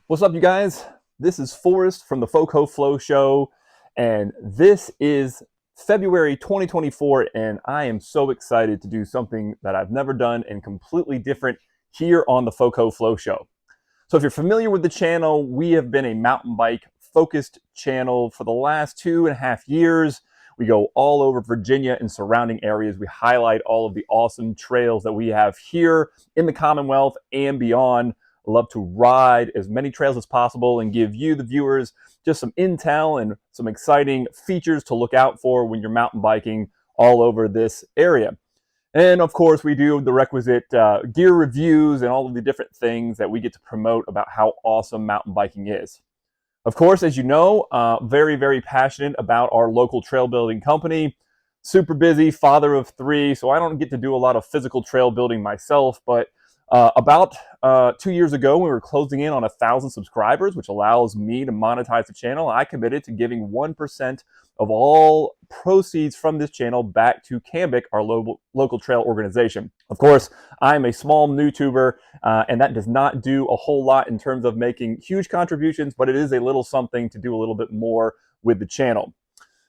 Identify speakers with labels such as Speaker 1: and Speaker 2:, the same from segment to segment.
Speaker 1: What's up, you guys? This is Forrest from the FoCo Flow Show, and this is February 2024, and I am so excited to do something that I've never done and completely different here on the FoCo Flow Show. So if you're familiar with the channel, we have been a mountain bike focused channel for the last 2.5 years. We go all over Virginia and surrounding areas. We highlight all of the awesome trails that we have here in the Commonwealth and beyond. I love to ride as many trails as possible and give you, the viewers, just some intel and some exciting features to look out for when you're mountain biking all over this area. And of course, we do the requisite gear reviews and all of the different things that we get to promote about how awesome mountain biking is. Of course, as you know, very, very passionate about our local trail building company. Super busy, father of 3, so I don't get to do a lot of physical trail building myself, but about 2 years ago, we were closing in on 1,000 subscribers, which allows me to monetize the channel. I committed to giving 1% of all proceeds from this channel back to Cambic, our local trail organization. Of course, I'm a small YouTuber, and that does not do a whole lot in terms of making huge contributions, but it is a little something to do a little bit more with the channel.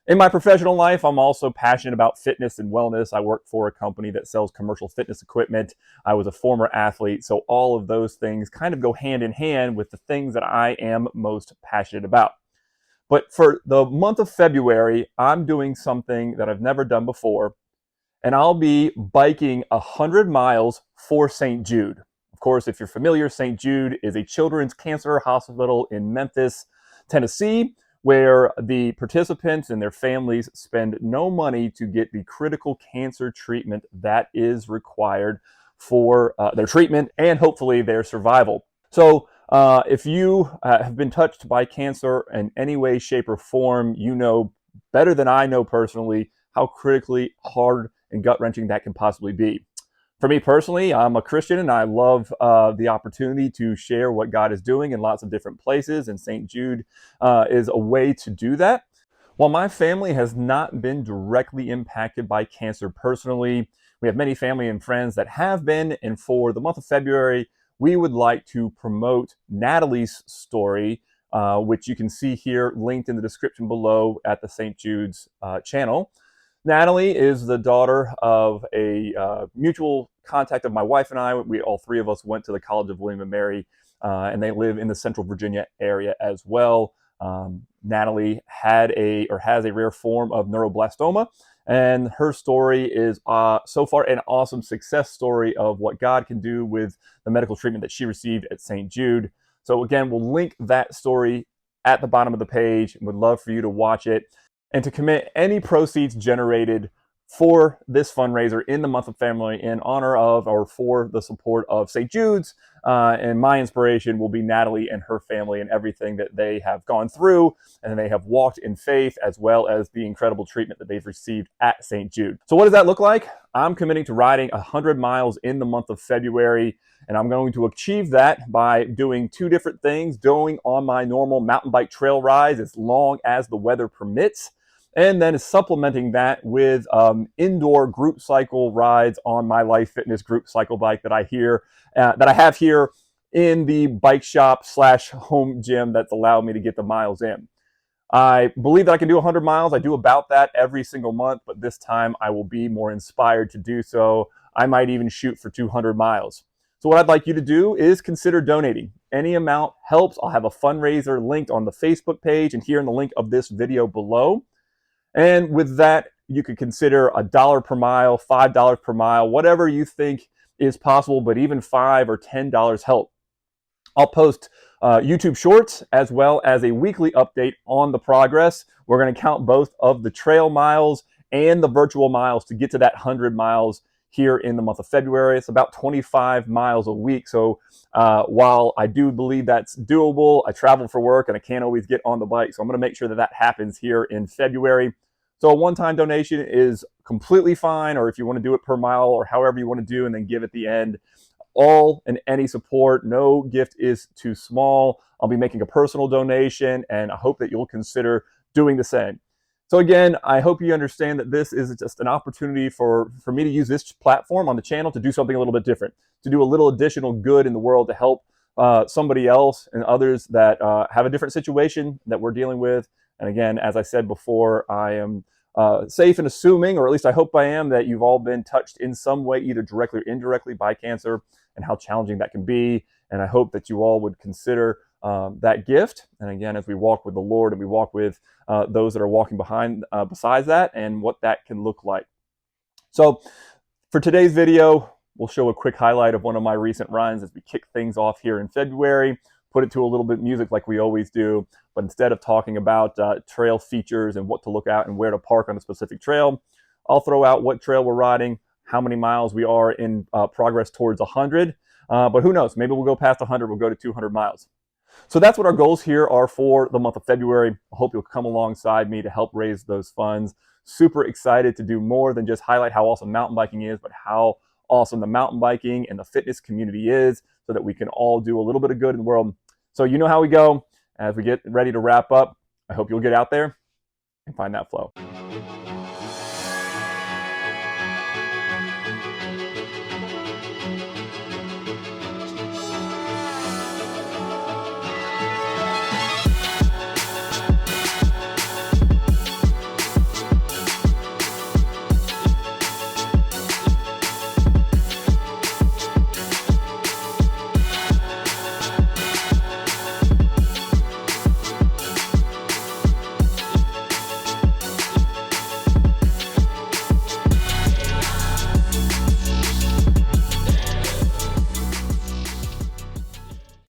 Speaker 1: In my professional life, I'm also passionate about fitness and wellness. I work for a company that sells commercial fitness equipment. I was a former athlete, so all of those things kind of go hand in hand with the things that I am most passionate about. But for the month of February, I'm doing something that I've never done before, and I'll be biking 100 miles for St. Jude. Of course, if you're familiar, St. Jude is a children's cancer hospital in Memphis, Tennessee, where the participants and their families spend no money to get the critical cancer treatment that is required for their treatment and hopefully their survival. So if you have been touched by cancer in any way, shape, or form, you know better than I know personally how critically hard and gut-wrenching that can possibly be. For me personally, I'm a Christian and I love the opportunity to share what God is doing in lots of different places, and St. Jude is a way to do that. While my family has not been directly impacted by cancer personally, we have many family and friends that have been, and for the month of February, we would like to promote Natalie's story, which you can see here linked in the description below at the St. Jude's channel. Natalie is the daughter of a mutual contact of my wife and I. All 3 of us went to the College of William and Mary, and they live in the Central Virginia area as well. Natalie has a rare form of neuroblastoma, and her story is so far an awesome success story of what God can do with the medical treatment that she received at St. Jude. So again, we'll link that story at the bottom of the page and would love for you to watch it and to commit any proceeds generated for this fundraiser in the month of February in honor of or for the support of St. Jude's. And my inspiration will be Natalie and her family and everything that they have gone through and they have walked in faith, as well as the incredible treatment that they've received at St. Jude. So what does that look like? I'm committing to riding 100 miles in the month of February, and I'm going to achieve that by doing 2 different things: going on my normal mountain bike trail rides as long as the weather permits, and then supplementing that with indoor group cycle rides on my Life Fitness group cycle bike that I have here in the bike shop / home gym that's allowed me to get the miles in. I believe that I can do 100 miles. I do about that every single month, but this time I will be more inspired to do so. I might even shoot for 200 miles. So what I'd like you to do is consider donating. Any amount helps. I'll have a fundraiser linked on the Facebook page and here in the link of this video below. And with that, you could consider $1 per mile, $5 per mile, whatever you think is possible, but even $5 or $10 help. I'll post YouTube shorts as well as a weekly update on the progress. We're going to count both of the trail miles and the virtual miles to get to that 100 miles here in the month of February. It's about 25 miles a week. So while I do believe that's doable, I travel for work and I can't always get on the bike. So I'm going to make sure that that happens here in February. So a one-time donation is completely fine, or if you want to do it per mile or however you want to do and then give at the end. All and any support, no gift is too small. I'll be making a personal donation, and I hope that you'll consider doing the same. So again, I hope you understand that this is just an opportunity for me to use this platform on the channel to do something a little bit different, to do a little additional good in the world to help somebody else and others that have a different situation that we're dealing with. And again, as I said before, I am safe in assuming, or at least I hope I am, that you've all been touched in some way, either directly or indirectly, by cancer, and how challenging that can be. And I hope that you all would consider that gift. And again, as we walk with the Lord and we walk with those that are walking behind besides that, and what that can look like. So for today's video, we'll show a quick highlight of one of my recent runs as we kick things off here in February, put it to a little bit of music like we always do. But instead of talking about trail features and what to look at and where to park on a specific trail, I'll throw out what trail we're riding, how many miles we are in progress towards 100. But who knows? Maybe we'll go past 100, we'll go to 200 miles. So that's what our goals here are for the month of February. I hope you'll come alongside me to help raise those funds. Super excited to do more than just highlight how awesome mountain biking is, but how awesome the mountain biking and the fitness community is, so that we can all do a little bit of good in the world. So you know how we go. As we get ready to wrap up, I hope you'll get out there and find that flow.